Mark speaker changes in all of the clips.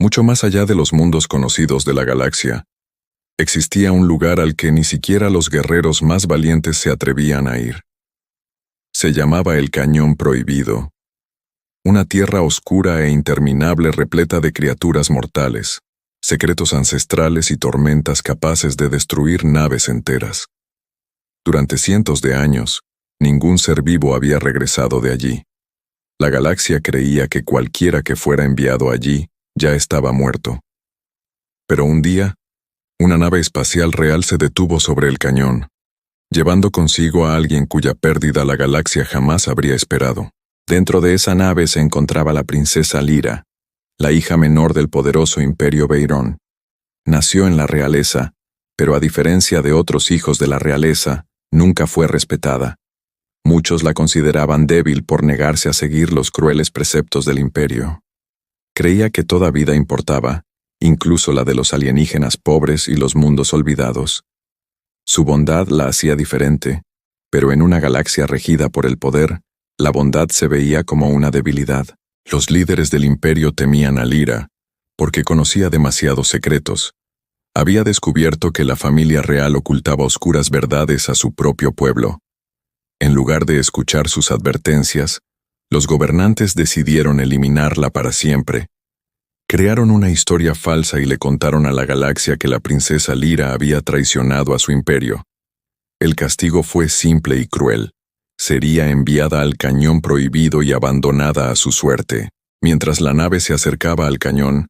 Speaker 1: Mucho más allá de los mundos conocidos de la galaxia, existía un lugar al que ni siquiera los guerreros más valientes se atrevían a ir. Se llamaba el Cañón Prohibido, una tierra oscura e interminable repleta de criaturas mortales, secretos ancestrales y tormentas capaces de destruir naves enteras. Durante cientos de años, ningún ser vivo había regresado de allí. La galaxia creía que cualquiera que fuera enviado allí ya estaba muerto. Pero un día, una nave espacial real se detuvo sobre el cañón, llevando consigo a alguien cuya pérdida la galaxia jamás habría esperado. Dentro de esa nave se encontraba la princesa Lyra, la hija menor del poderoso Imperio Beirón. Nació en la realeza, pero a diferencia de otros hijos de la realeza, nunca fue respetada. Muchos la consideraban débil por negarse a seguir los crueles preceptos del imperio. Creía que toda vida importaba, incluso la de los alienígenas pobres y los mundos olvidados. Su bondad la hacía diferente, pero en una galaxia regida por el poder, la bondad se veía como una debilidad. Los líderes del imperio temían a Lyra, porque conocía demasiados secretos. Había descubierto que la familia real ocultaba oscuras verdades a su propio pueblo. En lugar de escuchar sus advertencias, los gobernantes decidieron eliminarla para siempre. Crearon una historia falsa y le contaron a la galaxia que la princesa Lyra había traicionado a su imperio. El castigo fue simple y cruel. Sería enviada al Cañón Prohibido y abandonada a su suerte. Mientras la nave se acercaba al cañón,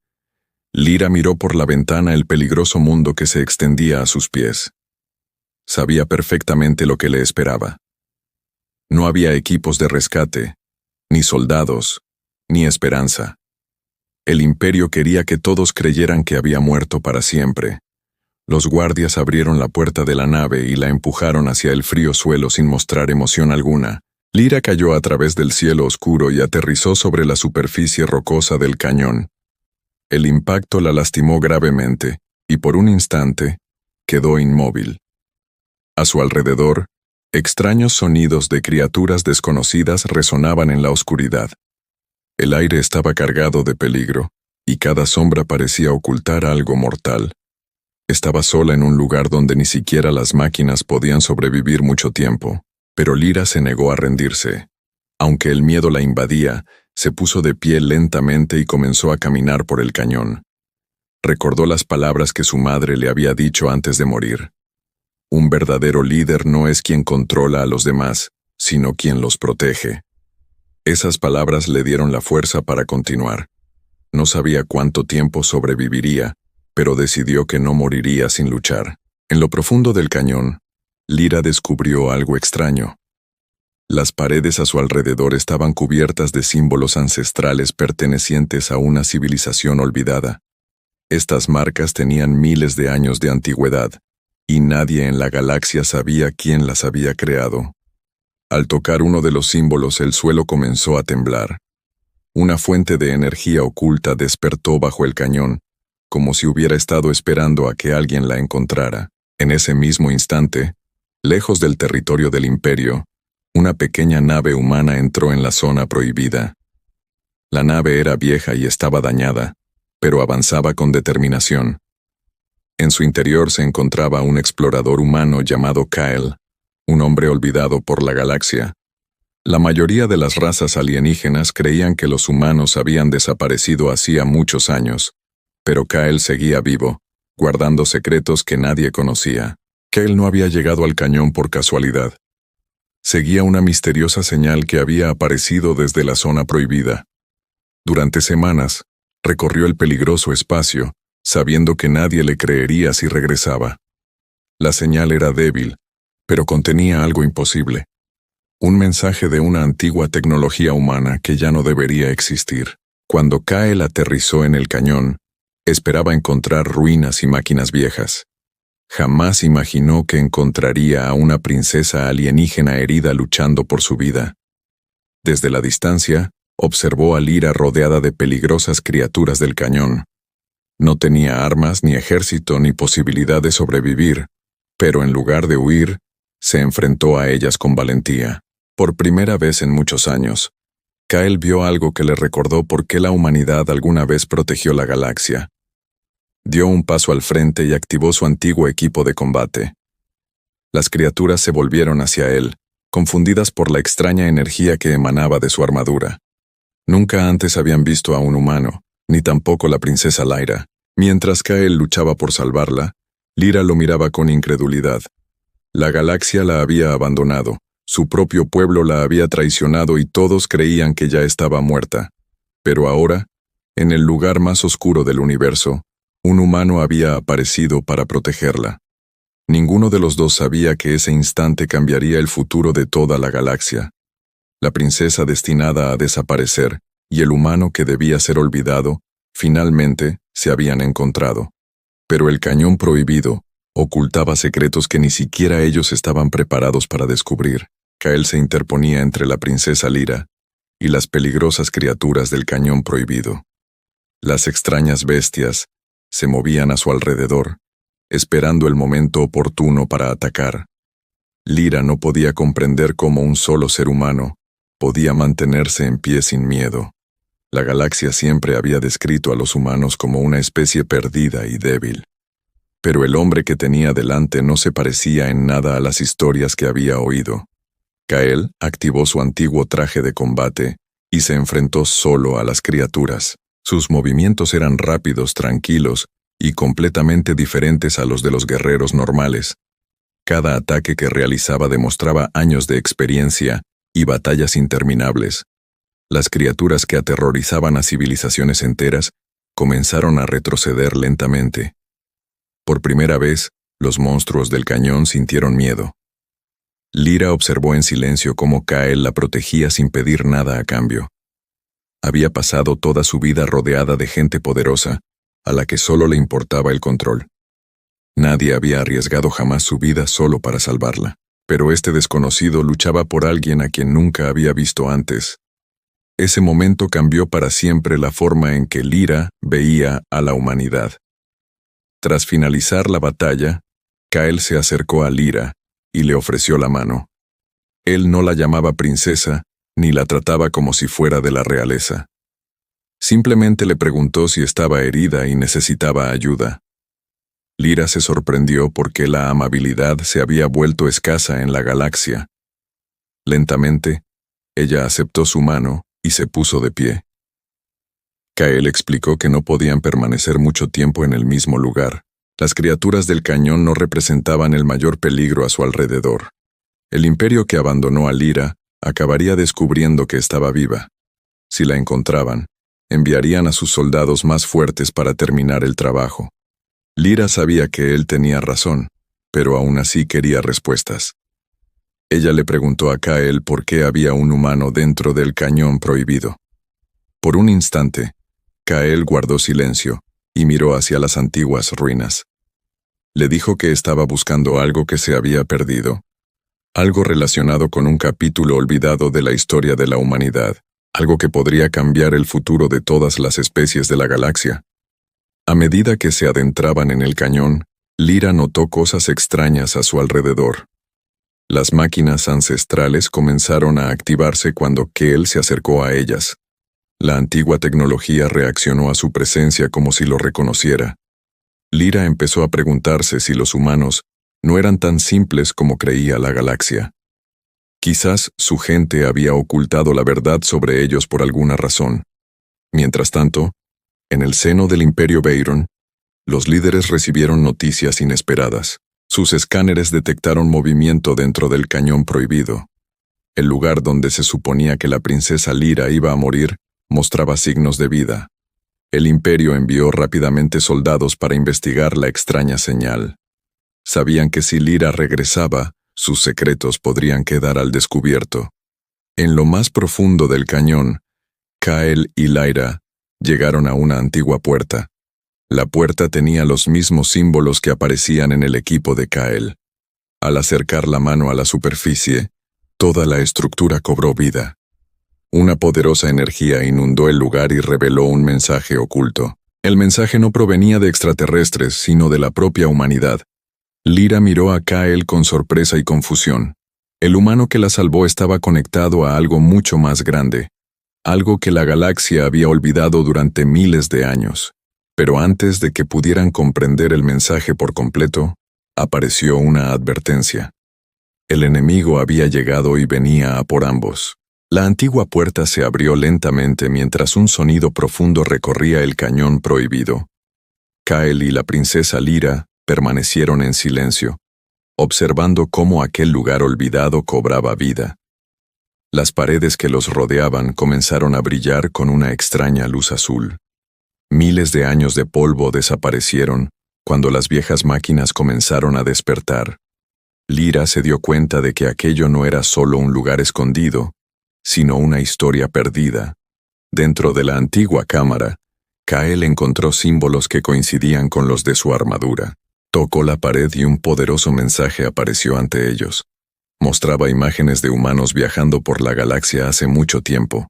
Speaker 1: Lyra miró por la ventana el peligroso mundo que se extendía a sus pies. Sabía perfectamente lo que le esperaba. No había equipos de rescate, ni soldados, ni esperanza. El imperio quería que todos creyeran que había muerto para siempre. Los guardias abrieron la puerta de la nave y la empujaron hacia el frío suelo sin mostrar emoción alguna. Lyra cayó a través del cielo oscuro y aterrizó sobre la superficie rocosa del cañón. El impacto la lastimó gravemente, y por un instante, quedó inmóvil. A su alrededor, extraños sonidos de criaturas desconocidas resonaban en la oscuridad. El aire estaba cargado de peligro, y cada sombra parecía ocultar algo mortal. Estaba sola en un lugar donde ni siquiera las máquinas podían sobrevivir mucho tiempo, pero Lyra se negó a rendirse. Aunque el miedo la invadía, se puso de pie lentamente y comenzó a caminar por el cañón. Recordó las palabras que su madre le había dicho antes de morir. Un verdadero líder no es quien controla a los demás, sino quien los protege. Esas palabras le dieron la fuerza para continuar. No sabía cuánto tiempo sobreviviría, pero decidió que no moriría sin luchar. En lo profundo del cañón, Lyra descubrió algo extraño. Las paredes a su alrededor estaban cubiertas de símbolos ancestrales pertenecientes a una civilización olvidada. Estas marcas tenían miles de años de antigüedad, y nadie en la galaxia sabía quién las había creado. Al tocar uno de los símbolos, el suelo comenzó a temblar. Una fuente de energía oculta despertó bajo el cañón, como si hubiera estado esperando a que alguien la encontrara. En ese mismo instante, lejos del territorio del imperio, una pequeña nave humana entró en la zona prohibida. La nave era vieja y estaba dañada, pero avanzaba con determinación. En su interior se encontraba un explorador humano llamado Kyle, un hombre olvidado por la galaxia. La mayoría de las razas alienígenas creían que los humanos habían desaparecido hacía muchos años, pero Kyle seguía vivo, guardando secretos que nadie conocía. Kyle no había llegado al cañón por casualidad. Seguía una misteriosa señal que había aparecido desde la zona prohibida. Durante semanas, recorrió el peligroso espacio, sabiendo que nadie le creería si regresaba. La señal era débil, pero contenía algo imposible. Un mensaje de una antigua tecnología humana que ya no debería existir. Cuando Kyle aterrizó en el cañón, esperaba encontrar ruinas y máquinas viejas. Jamás imaginó que encontraría a una princesa alienígena herida luchando por su vida. Desde la distancia, observó a Lyra rodeada de peligrosas criaturas del cañón. No tenía armas, ni ejército, ni posibilidad de sobrevivir, pero en lugar de huir, se enfrentó a ellas con valentía. Por primera vez en muchos años, Kyle vio algo que le recordó por qué la humanidad alguna vez protegió la galaxia. Dio un paso al frente y activó su antiguo equipo de combate. Las criaturas se volvieron hacia él, confundidas por la extraña energía que emanaba de su armadura. Nunca antes habían visto a un humano, ni tampoco la princesa Lyra. Mientras Kyle luchaba por salvarla, Lyra lo miraba con incredulidad. La galaxia la había abandonado, su propio pueblo la había traicionado y todos creían que ya estaba muerta. Pero ahora, en el lugar más oscuro del universo, un humano había aparecido para protegerla. Ninguno de los dos sabía que ese instante cambiaría el futuro de toda la galaxia. La princesa destinada a desaparecer y el humano que debía ser olvidado, finalmente se habían encontrado. Pero el cañón prohibido ocultaba secretos que ni siquiera ellos estaban preparados para descubrir. Kyle se interponía entre la princesa Lyra y las peligrosas criaturas del cañón prohibido. Las extrañas bestias se movían a su alrededor, esperando el momento oportuno para atacar. Lyra no podía comprender cómo un solo ser humano podía mantenerse en pie sin miedo. La galaxia siempre había descrito a los humanos como una especie perdida y débil. Pero el hombre que tenía delante no se parecía en nada a las historias que había oído. Kyle activó su antiguo traje de combate y se enfrentó solo a las criaturas. Sus movimientos eran rápidos, tranquilos y completamente diferentes a los de los guerreros normales. Cada ataque que realizaba demostraba años de experiencia y batallas interminables. Las criaturas que aterrorizaban a civilizaciones enteras comenzaron a retroceder lentamente. Por primera vez, los monstruos del cañón sintieron miedo. Lyra observó en silencio cómo Kyle la protegía sin pedir nada a cambio. Había pasado toda su vida rodeada de gente poderosa, a la que solo le importaba el control. Nadie había arriesgado jamás su vida solo para salvarla, pero este desconocido luchaba por alguien a quien nunca había visto antes. Ese momento cambió para siempre la forma en que Lyra veía a la humanidad. Tras finalizar la batalla, Kyle se acercó a Lyra y le ofreció la mano. Él no la llamaba princesa, ni la trataba como si fuera de la realeza. Simplemente le preguntó si estaba herida y necesitaba ayuda. Lyra se sorprendió porque la amabilidad se había vuelto escasa en la galaxia. Lentamente, ella aceptó su mano y se puso de pie. Kyle explicó que no podían permanecer mucho tiempo en el mismo lugar. Las criaturas del cañón no representaban el mayor peligro a su alrededor. El imperio que abandonó a Lyra acabaría descubriendo que estaba viva. Si la encontraban, enviarían a sus soldados más fuertes para terminar el trabajo. Lyra sabía que él tenía razón, pero aún así quería respuestas. Ella le preguntó a Kyle por qué había un humano dentro del cañón prohibido. Por un instante, Kyle guardó silencio y miró hacia las antiguas ruinas. Le dijo que estaba buscando algo que se había perdido, algo relacionado con un capítulo olvidado de la historia de la humanidad, algo que podría cambiar el futuro de todas las especies de la galaxia. A medida que se adentraban en el cañón, Lyra notó cosas extrañas a su alrededor. Las máquinas ancestrales comenzaron a activarse cuando Kyle se acercó a ellas. La antigua tecnología reaccionó a su presencia como si lo reconociera. Lyra empezó a preguntarse si los humanos no eran tan simples como creía la galaxia. Quizás su gente había ocultado la verdad sobre ellos por alguna razón. Mientras tanto, en el seno del Imperio Veyron, los líderes recibieron noticias inesperadas. Sus escáneres detectaron movimiento dentro del cañón prohibido. El lugar donde se suponía que la princesa Lyra iba a morir mostraba signos de vida. El Imperio envió rápidamente soldados para investigar la extraña señal. Sabían que si Lyra regresaba, sus secretos podrían quedar al descubierto. En lo más profundo del cañón, Kyle y Lyra llegaron a una antigua puerta. La puerta tenía los mismos símbolos que aparecían en el equipo de Kyle. Al acercar la mano a la superficie, toda la estructura cobró vida. Una poderosa energía inundó el lugar y reveló un mensaje oculto. El mensaje no provenía de extraterrestres, sino de la propia humanidad. Lyra miró a Kyle con sorpresa y confusión. El humano que la salvó estaba conectado a algo mucho más grande. algo que la galaxia había olvidado durante miles de años. Pero antes de que pudieran comprender el mensaje por completo, apareció una advertencia. El enemigo había llegado y venía a por ambos. La antigua puerta se abrió lentamente mientras un sonido profundo recorría el cañón prohibido. Kyle y la princesa Lyra permanecieron en silencio, observando cómo aquel lugar olvidado cobraba vida. Las paredes que los rodeaban comenzaron a brillar con una extraña luz azul. Miles de años de polvo desaparecieron cuando las viejas máquinas comenzaron a despertar. Lyra se dio cuenta de que aquello no era solo un lugar escondido, sino una historia perdida. Dentro de la antigua cámara, Kyle encontró símbolos que coincidían con los de su armadura. Tocó la pared y un poderoso mensaje apareció ante ellos. Mostraba imágenes de humanos viajando por la galaxia hace mucho tiempo.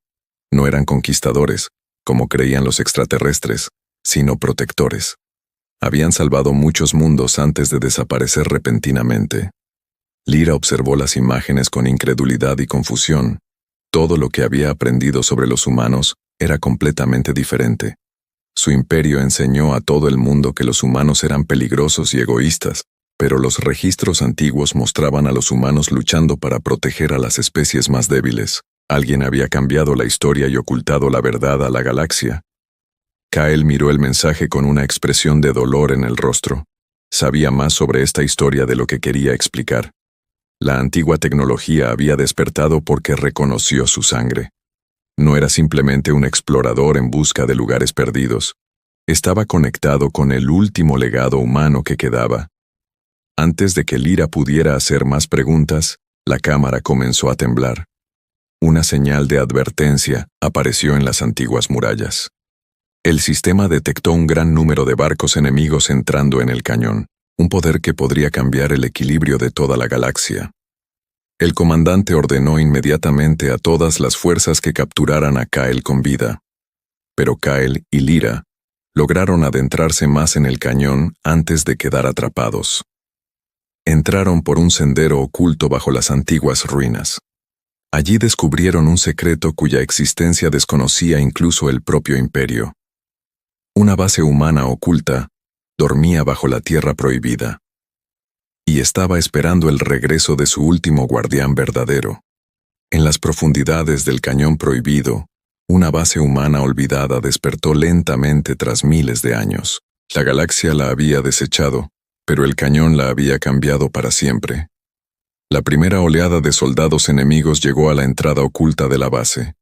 Speaker 1: No eran conquistadores, como creían los extraterrestres, sino protectores. Habían salvado muchos mundos antes de desaparecer repentinamente. Lyra observó las imágenes con incredulidad y confusión. Todo lo que había aprendido sobre los humanos era completamente diferente. Su imperio enseñó a todo el mundo que los humanos eran peligrosos y egoístas, pero los registros antiguos mostraban a los humanos luchando para proteger a las especies más débiles. Alguien había cambiado la historia y ocultado la verdad a la galaxia. Kyle miró el mensaje con una expresión de dolor en el rostro. Sabía más sobre esta historia de lo que quería explicar. La antigua tecnología había despertado porque reconoció su sangre. No era simplemente un explorador en busca de lugares perdidos. Estaba conectado con el último legado humano que quedaba. Antes de que Lyra pudiera hacer más preguntas, la cámara comenzó a temblar. Una señal de advertencia apareció en las antiguas murallas. El sistema detectó un gran número de barcos enemigos entrando en el cañón, un poder que podría cambiar el equilibrio de toda la galaxia. El comandante ordenó inmediatamente a todas las fuerzas que capturaran a Kyle con vida. Pero Kyle y Lyra lograron adentrarse más en el cañón antes de quedar atrapados. Entraron por un sendero oculto bajo las antiguas ruinas. Allí descubrieron un secreto cuya existencia desconocía incluso el propio imperio. Una base humana oculta dormía bajo la tierra prohibida y estaba esperando el regreso de su último guardián verdadero. En las profundidades del cañón prohibido, una base humana olvidada despertó lentamente tras miles de años. La galaxia la había desechado, pero el cañón la había cambiado para siempre. La primera oleada de soldados enemigos llegó a la entrada oculta de la base.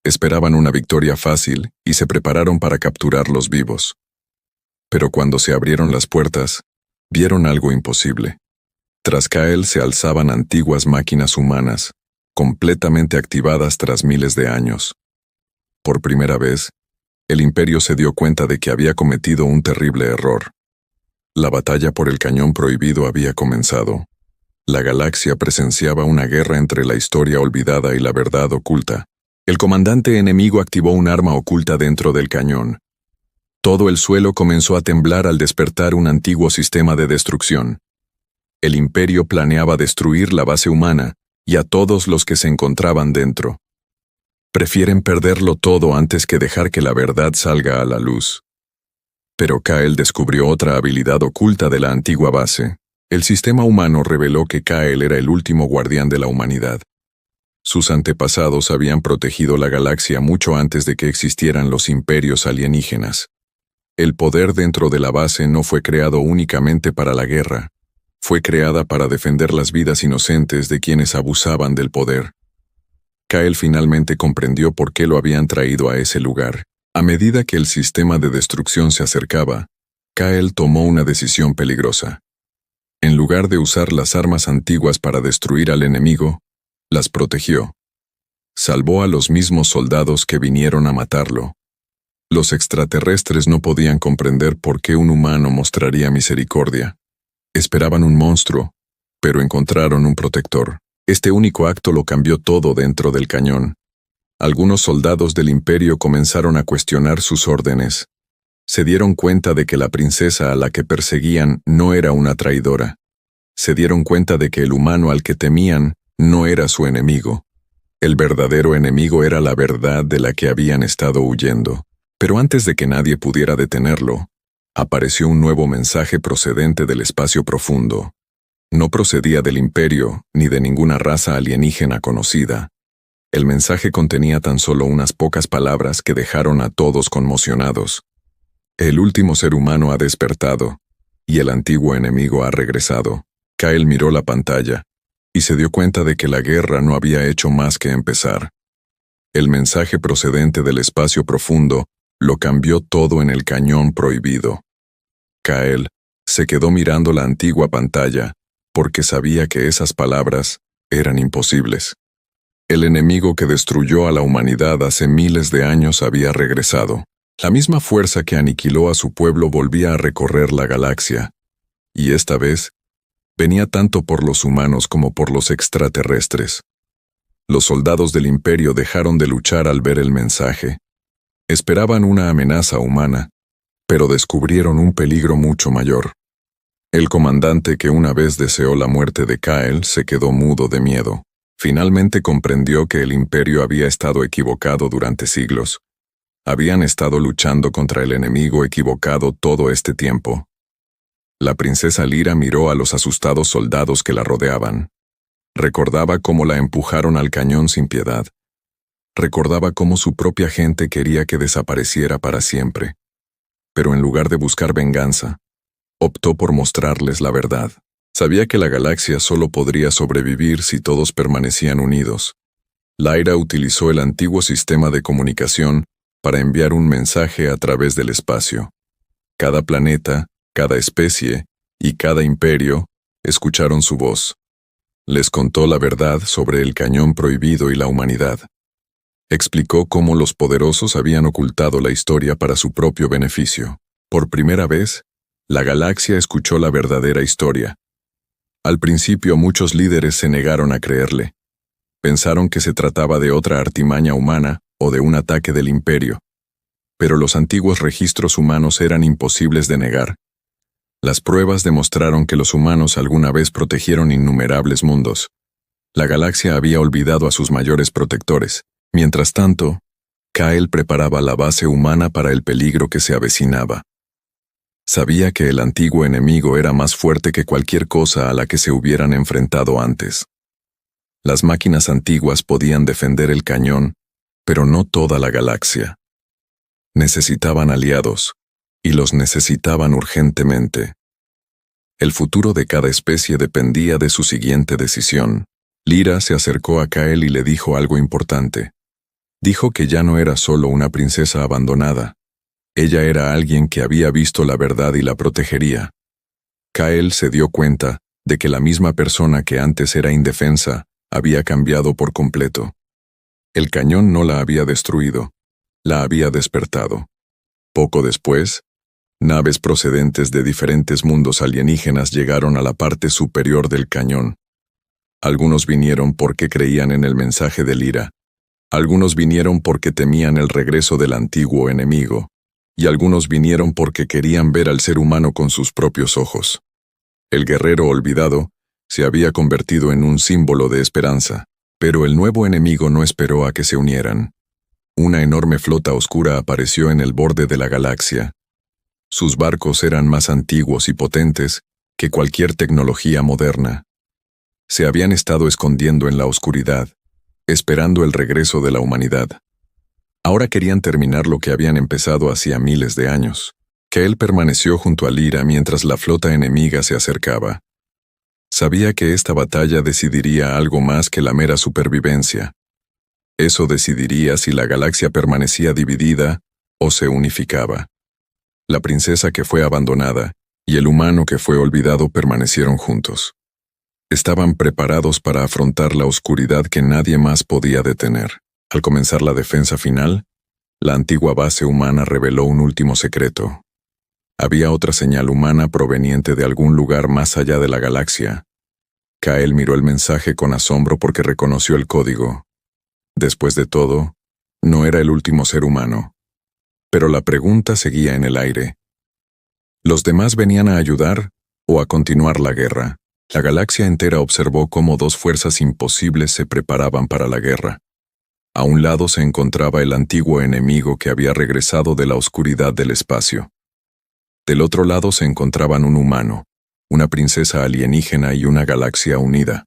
Speaker 1: Esperaban una victoria fácil y se prepararon para capturarlos vivos. Pero cuando se abrieron las puertas, vieron algo imposible. Tras Kyle se alzaban antiguas máquinas humanas, completamente activadas tras miles de años. Por primera vez, el imperio se dio cuenta de que había cometido un terrible error. La batalla por el cañón prohibido había comenzado. La galaxia presenciaba una guerra entre la historia olvidada y la verdad oculta. El comandante enemigo activó un arma oculta dentro del cañón. Todo el suelo comenzó a temblar al despertar un antiguo sistema de destrucción. El imperio planeaba destruir la base humana y a todos los que se encontraban dentro. Prefieren perderlo todo antes que dejar que la verdad salga a la luz. Pero Kyle descubrió otra habilidad oculta de la antigua base. El sistema humano reveló que Kyle era el último guardián de la humanidad. Sus antepasados habían protegido la galaxia mucho antes de que existieran los imperios alienígenas. El poder dentro de la base no fue creado únicamente para la guerra. Fue creada para defender las vidas inocentes de quienes abusaban del poder. Kyle finalmente comprendió por qué lo habían traído a ese lugar. A medida que el sistema de destrucción se acercaba, Kyle tomó una decisión peligrosa. En lugar de usar las armas antiguas para destruir al enemigo, las protegió. Salvó a los mismos soldados que vinieron a matarlo. Los extraterrestres no podían comprender por qué un humano mostraría misericordia. Esperaban un monstruo, pero encontraron un protector. Este único acto lo cambió todo dentro del cañón. Algunos soldados del imperio comenzaron a cuestionar sus órdenes. Se dieron cuenta de que la princesa a la que perseguían no era una traidora. Se dieron cuenta de que el humano al que temían no era su enemigo. El verdadero enemigo era la verdad de la que habían estado huyendo. Pero antes de que nadie pudiera detenerlo, apareció un nuevo mensaje procedente del espacio profundo. No procedía del imperio ni de ninguna raza alienígena conocida. El mensaje contenía tan solo unas pocas palabras que dejaron a todos conmocionados. El último ser humano ha despertado, y el antiguo enemigo ha regresado. Kyle miró la pantalla, y se dio cuenta de que la guerra no había hecho más que empezar. El mensaje procedente del espacio profundo lo cambió todo en el cañón prohibido. Kyle se quedó mirando la antigua pantalla, porque sabía que esas palabras eran imposibles. El enemigo que destruyó a la humanidad hace miles de años había regresado. La misma fuerza que aniquiló a su pueblo volvía a recorrer la galaxia, y esta vez venía tanto por los humanos como por los extraterrestres. Los soldados del imperio dejaron de luchar al ver el mensaje. Esperaban una amenaza humana, pero descubrieron un peligro mucho mayor. El comandante que una vez deseó la muerte de Kyle se quedó mudo de miedo. Finalmente comprendió que el imperio había estado equivocado durante siglos. Habían estado luchando contra el enemigo equivocado todo este tiempo. La princesa Lyra miró a los asustados soldados que la rodeaban. Recordaba cómo la empujaron al cañón sin piedad. Recordaba cómo su propia gente quería que desapareciera para siempre. Pero en lugar de buscar venganza, optó por mostrarles la verdad. Sabía que la galaxia solo podría sobrevivir si todos permanecían unidos. Lyra utilizó el antiguo sistema de comunicación para enviar un mensaje a través del espacio. Cada planeta, cada especie y cada imperio escucharon su voz. Les contó la verdad sobre el cañón prohibido y la humanidad. Explicó cómo los poderosos habían ocultado la historia para su propio beneficio. Por primera vez, la galaxia escuchó la verdadera historia. Al principio muchos líderes se negaron a creerle. Pensaron que se trataba de otra artimaña humana o de un ataque del imperio. Pero los antiguos registros humanos eran imposibles de negar. Las pruebas demostraron que los humanos alguna vez protegieron innumerables mundos. La galaxia había olvidado a sus mayores protectores. Mientras tanto, Kyle preparaba la base humana para el peligro que se avecinaba. Sabía que el antiguo enemigo era más fuerte que cualquier cosa a la que se hubieran enfrentado antes. Las máquinas antiguas podían defender el cañón, pero no toda la galaxia. Necesitaban aliados, y los necesitaban urgentemente. El futuro de cada especie dependía de su siguiente decisión. Lyra se acercó a Kyle y le dijo algo importante. Dijo que ya no era solo una princesa abandonada. Ella era alguien que había visto la verdad y la protegería. Kyle se dio cuenta de que la misma persona que antes era indefensa había cambiado por completo. El cañón no la había destruido, la había despertado. Poco después, naves procedentes de diferentes mundos alienígenas llegaron a la parte superior del cañón. Algunos vinieron porque creían en el mensaje de Lyra. Algunos vinieron porque temían el regreso del antiguo enemigo. Y algunos vinieron porque querían ver al ser humano con sus propios ojos. El guerrero olvidado se había convertido en un símbolo de esperanza, pero el nuevo enemigo no esperó a que se unieran. Una enorme flota oscura apareció en el borde de la galaxia. Sus barcos eran más antiguos y potentes que cualquier tecnología moderna. Se habían estado escondiendo en la oscuridad, esperando el regreso de la humanidad. Ahora querían terminar lo que habían empezado hacía miles de años. Kyle permaneció junto a Lyra mientras la flota enemiga se acercaba. Sabía que esta batalla decidiría algo más que la mera supervivencia. Eso decidiría si la galaxia permanecía dividida o se unificaba. La princesa que fue abandonada y el humano que fue olvidado permanecieron juntos. Estaban preparados para afrontar la oscuridad que nadie más podía detener. Al comenzar la defensa final, la antigua base humana reveló un último secreto. Había otra señal humana proveniente de algún lugar más allá de la galaxia. Kyle miró el mensaje con asombro porque reconoció el código. Después de todo, no era el último ser humano. Pero la pregunta seguía en el aire. ¿Los demás venían a ayudar o a continuar la guerra? La galaxia entera observó cómo dos fuerzas imposibles se preparaban para la guerra. A un lado se encontraba el antiguo enemigo que había regresado de la oscuridad del espacio. Del otro lado se encontraban un humano, una princesa alienígena y una galaxia unida.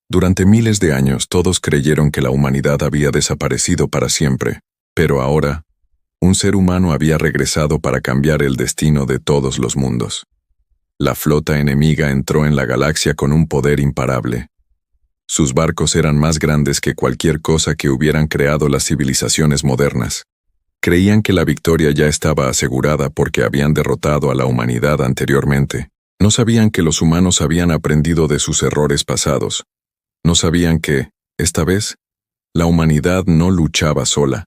Speaker 1: Durante miles de años todos creyeron que la humanidad había desaparecido para siempre, pero ahora, un ser humano había regresado para cambiar el destino de todos los mundos. La flota enemiga entró en la galaxia con un poder imparable. Sus barcos eran más grandes que cualquier cosa que hubieran creado las civilizaciones modernas. Creían que la victoria ya estaba asegurada porque habían derrotado a la humanidad anteriormente. No sabían que los humanos habían aprendido de sus errores pasados. No sabían que, esta vez, la humanidad no luchaba sola.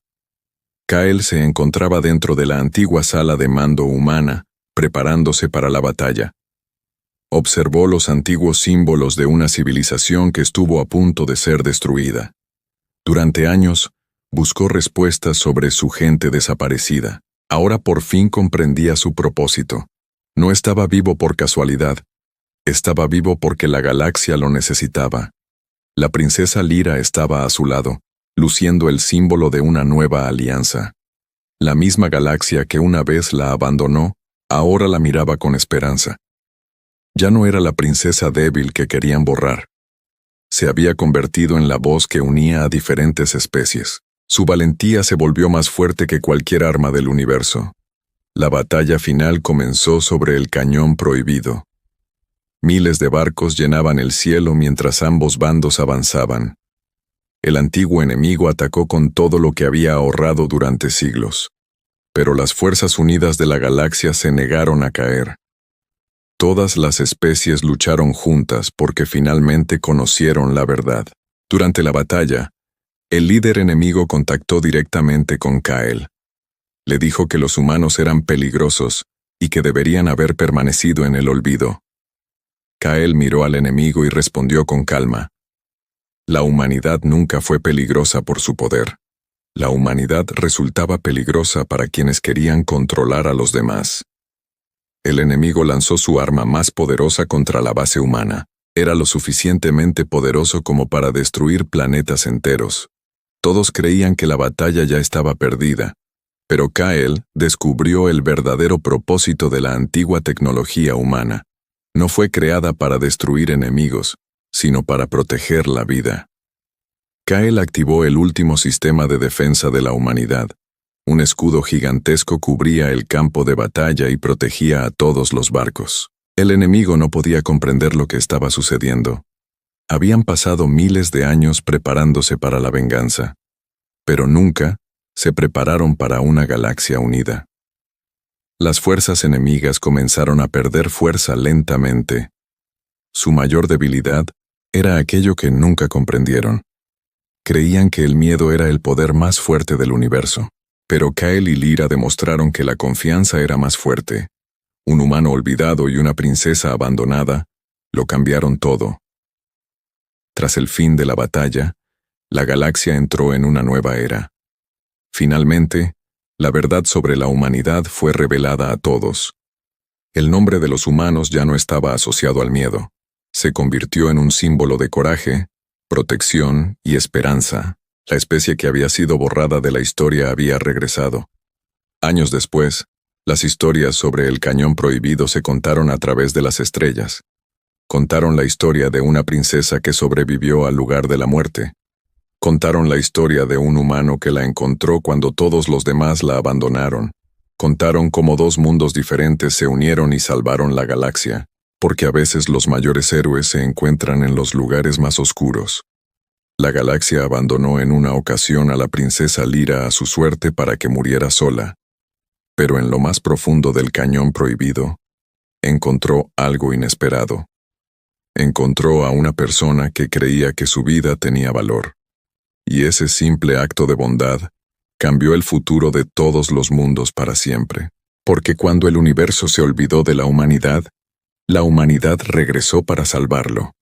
Speaker 1: Kyle se encontraba dentro de la antigua sala de mando humana, preparándose para la batalla. Observó los antiguos símbolos de una civilización que estuvo a punto de ser destruida. Durante años, buscó respuestas sobre su gente desaparecida. Ahora por fin comprendía su propósito. No estaba vivo por casualidad. Estaba vivo porque la galaxia lo necesitaba. La princesa Lyra estaba a su lado, luciendo el símbolo de una nueva alianza. La misma galaxia que una vez la abandonó, ahora la miraba con esperanza. Ya no era la princesa débil que querían borrar. Se había convertido en la voz que unía a diferentes especies. Su valentía se volvió más fuerte que cualquier arma del universo. La batalla final comenzó sobre el Cañón Prohibido. Miles de barcos llenaban el cielo mientras ambos bandos avanzaban. El antiguo enemigo atacó con todo lo que había ahorrado durante siglos. Pero las Fuerzas Unidas de la galaxia se negaron a caer. Todas las especies lucharon juntas porque finalmente conocieron la verdad. Durante la batalla, el líder enemigo contactó directamente con Kyle. Le dijo que los humanos eran peligrosos y que deberían haber permanecido en el olvido. Kyle miró al enemigo y respondió con calma. La humanidad nunca fue peligrosa por su poder. La humanidad resultaba peligrosa para quienes querían controlar a los demás. El enemigo lanzó su arma más poderosa contra la base humana. Era lo suficientemente poderoso como para destruir planetas enteros. Todos creían que la batalla ya estaba perdida, pero Kyle descubrió el verdadero propósito de la antigua tecnología humana. No fue creada para destruir enemigos, sino para proteger la vida. Kyle activó el último sistema de defensa de la humanidad. Un escudo gigantesco cubría el campo de batalla y protegía a todos los barcos. El enemigo no podía comprender lo que estaba sucediendo. Habían pasado miles de años preparándose para la venganza, pero nunca se prepararon para una galaxia unida. Las fuerzas enemigas comenzaron a perder fuerza lentamente. Su mayor debilidad era aquello que nunca comprendieron. Creían que el miedo era el poder más fuerte del universo. Pero Kyle y Lyra demostraron que la confianza era más fuerte. Un humano olvidado y una princesa abandonada lo cambiaron todo. Tras el fin de la batalla, la galaxia entró en una nueva era. Finalmente, la verdad sobre la humanidad fue revelada a todos. El nombre de los humanos ya no estaba asociado al miedo. Se convirtió en un símbolo de coraje, protección y esperanza. La especie que había sido borrada de la historia había regresado. Años después, las historias sobre el Cañón Prohibido se contaron a través de las estrellas. Contaron la historia de una princesa que sobrevivió al lugar de la muerte. Contaron la historia de un humano que la encontró cuando todos los demás la abandonaron. Contaron cómo dos mundos diferentes se unieron y salvaron la galaxia, porque a veces los mayores héroes se encuentran en los lugares más oscuros. La galaxia abandonó en una ocasión a la princesa Lyra a su suerte para que muriera sola. Pero en lo más profundo del Cañón Prohibido, encontró algo inesperado. Encontró a una persona que creía que su vida tenía valor. Y ese simple acto de bondad cambió el futuro de todos los mundos para siempre. Porque cuando el universo se olvidó de la humanidad regresó para salvarlo.